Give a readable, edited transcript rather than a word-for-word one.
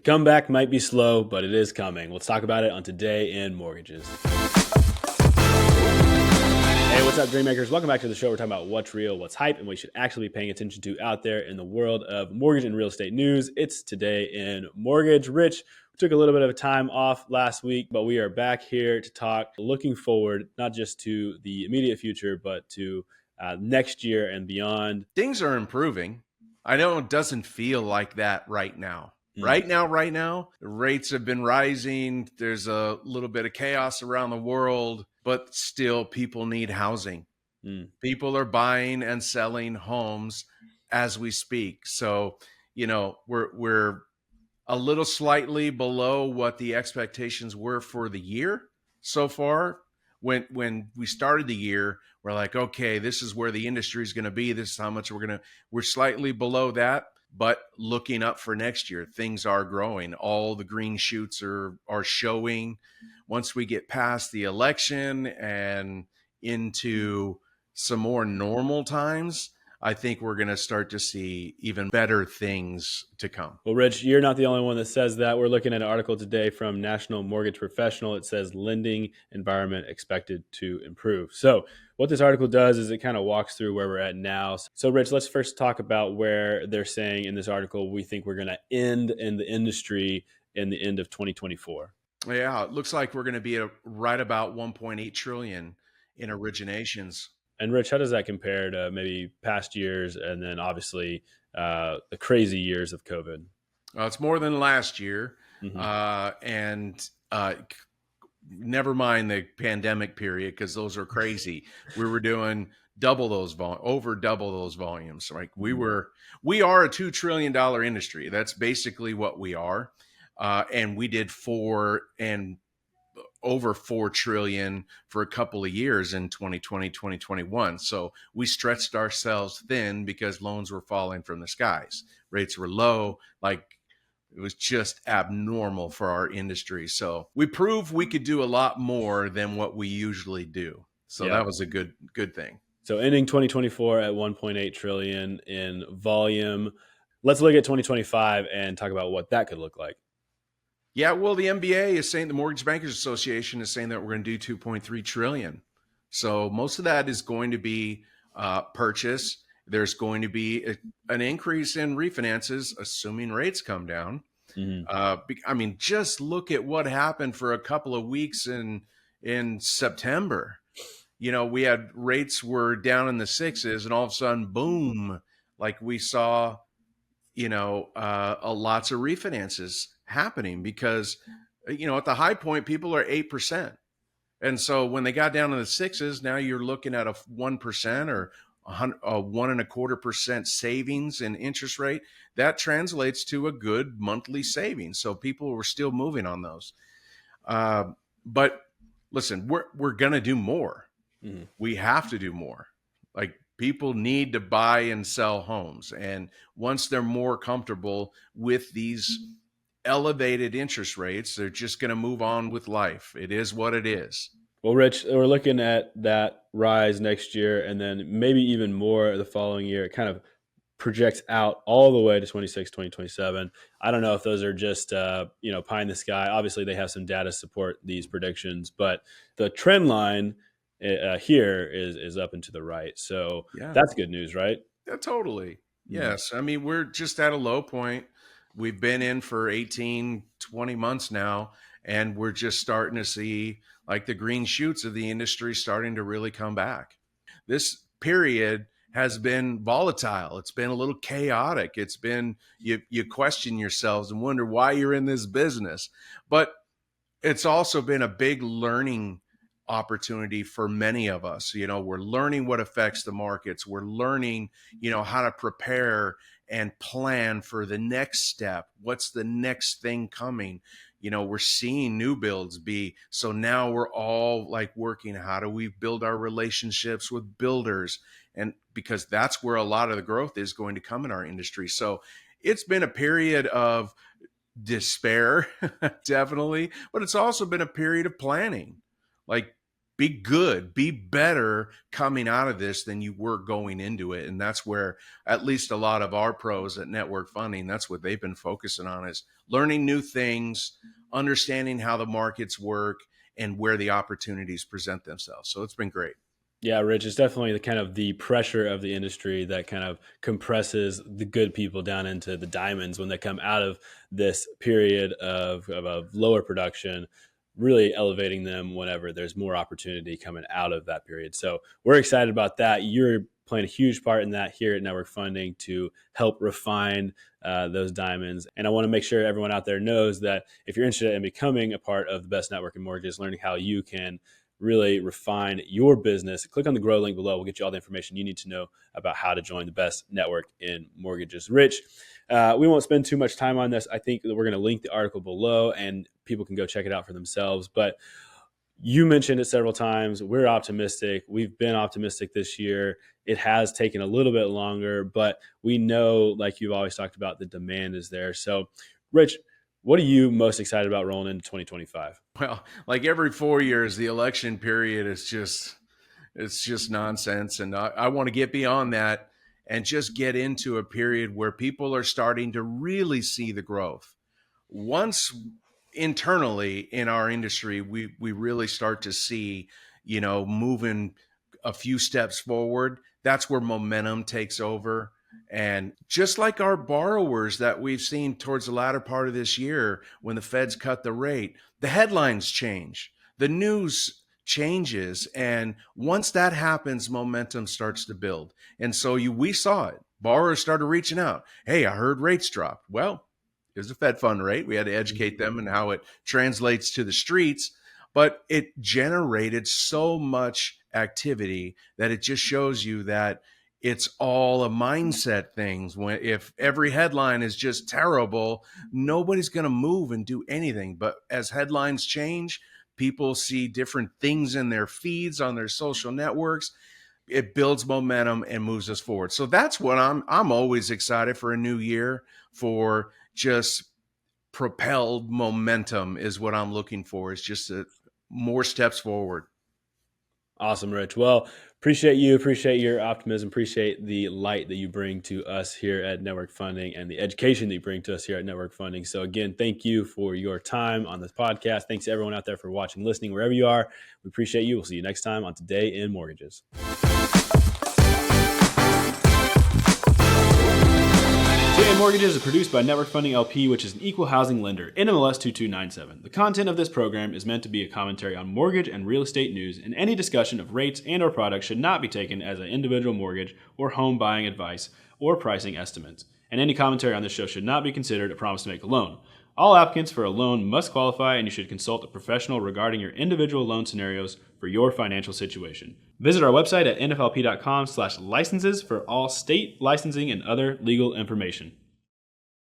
comeback might be slow, but it is coming. Let's talk about it on Today in Mortgages. Hey, what's up, Dreammakers? Welcome back to the show. We're talking about what's real, what's hype, and what you should actually be paying attention to out there in the world of mortgage and real estate news. It's Today in Mortgage. Rich, we took a little bit of a time off last week, but we are back here to talk, looking forward, not just to the immediate future, but to next year and beyond. Things are improving. I know it doesn't feel like that right now. Right now, the rates have been rising. There's a little bit of chaos around the world, but still people need housing. People are buying and selling homes as we speak. So, we're a little slightly below what the expectations were for the year so far. When we started the year, we're like, okay, this is where the industry is going to be. This is how much we're slightly below that. But looking up for next year, things are growing. All the green shoots are showing. Once we get past the election and into some more normal times, I think we're going to start to see even better things to come. Well, Rich, you're not the only one that says that. We're looking at an article today from National Mortgage Professional. It says lending environment expected to improve. So what this article does is it kind of walks through where we're at now. So, Rich, let's first talk about where they're saying in this article we think we're going to end in the industry in the end of 2024. Yeah, it looks like we're going to be at right about 1.8 trillion in originations. And Rich, how does that compare to maybe past years and then obviously the crazy years of COVID? It's more than last year. And never mind the pandemic period, because those are crazy. We were doing over double those volumes. Like we are a $2 trillion industry. That's basically what we are. And we did over 4 trillion for a couple of years in 2020, 2021. So we stretched ourselves thin because loans were falling from the skies. Rates were low. Like it was just abnormal for our industry. So we proved we could do a lot more than what we usually do. So that was a good thing. So ending 2024 at 1.8 trillion in volume. Let's look at 2025 and talk about what that could look like. Yeah, well, the MBA is saying, the Mortgage Bankers Association is saying that we're going to do 2.3 trillion. So most of that is going to be purchase. There's going to be an increase in refinances, assuming rates come down. I mean, just look at what happened for a couple of weeks in September. We had rates were down in the sixes, and all of a sudden, boom, like we saw, lots of refinances happening because, at the high point, people are 8%. And so when they got down in the sixes, now you're looking at a 1% or a 1.25% savings in interest rate. That translates to a good monthly savings. So people were still moving on those. But listen, we're going to do more. We have to do more. Like, people need to buy and sell homes. And once they're more comfortable with these elevated interest rates, they're just going to move on with life. It is what it is. Well, Rich, we're looking at that rise next year and then maybe even more the following year. It kind of projects out all the way to 26, 2027. I don't know if those are just, pie in the sky. Obviously, they have some data to support these predictions, but the trend line here is up and to the right. So that's good news, right? Yeah, totally. Yes. I mean, we're just at a low point. We've been in for 18, 20 months now, and we're just starting to see like the green shoots of the industry starting to really come back. This period has been volatile. It's been a little chaotic. It's been, you question yourselves and wonder why you're in this business. But it's also been a big learning opportunity for many of us. We're learning what affects the markets. We're learning, how to prepare and plan for the next step. What's the next thing coming? We're seeing new builds so now we're all like working, how do we build our relationships with builders? And because that's where a lot of the growth is going to come in our industry. So it's been a period of despair, definitely, but it's also been a period of planning. Like, be good, be better coming out of this than you were going into it. And that's where at least a lot of our pros at network funding, that's what they've been focusing on, is learning new things, understanding how the markets work and where the opportunities present themselves. So it's been great. Yeah, Rich, it's definitely the kind of the pressure of the industry that kind of compresses the good people down into the diamonds when they come out of this period of lower production, really elevating them whenever there's more opportunity coming out of that period. So we're excited about that. You're playing a huge part in that here at Network Funding to help refine those diamonds. And I want to make sure everyone out there knows that if you're interested in becoming a part of the best network in mortgages, learning how you can really refine your business, click on the grow link below. We'll get you all the information you need to know about how to join the best network in mortgages. Rich, we won't spend too much time on this. I think that we're going to link the article below and people can go check it out for themselves. But you mentioned it several times. We're optimistic. We've been optimistic this year. It has taken a little bit longer, but we know, like you've always talked about, the demand is there. So, Rich, what are you most excited about rolling into 2025? Well, like every 4 years, the election period is it's just nonsense. And I want to get beyond that and just get into a period where people are starting to really see the growth. Once internally in our industry, we really start to see, moving a few steps forward. That's where momentum takes over. And just like our borrowers that we've seen towards the latter part of this year, when the feds cut the rate, the headlines change, the news changes. And once that happens, momentum starts to build. And so we saw it. Borrowers started reaching out. Hey, I heard rates dropped. Well, there's a Fed fund rate. We had to educate them and how it translates to the streets. But it generated so much activity that it just shows you that it's all a mindset thing. If every headline is just terrible, nobody's going to move and do anything. But as headlines change, people see different things in their feeds on their social networks. It builds momentum and moves us forward. So that's what I'm always excited for a new year, for just propelled momentum is what I'm looking for. Is just more steps forward. Awesome, Rich. Well, appreciate you. Appreciate your optimism. Appreciate the light that you bring to us here at Network Funding and the education that you bring to us here at Network Funding. So again, thank you for your time on this podcast. Thanks to everyone out there for watching, listening, wherever you are. We appreciate you. We'll see you next time on Today in Mortgages. Today in Mortgages is produced by Network Funding LP, which is an equal housing lender, NMLS 2297. The content of this program is meant to be a commentary on mortgage and real estate news, and any discussion of rates and or products should not be taken as an individual mortgage or home buying advice or pricing estimates. And any commentary on this show should not be considered a promise to make a loan. All applicants for a loan must qualify, and you should consult a professional regarding your individual loan scenarios for your financial situation. Visit our website at nflp.com/licenses for all state licensing and other legal information.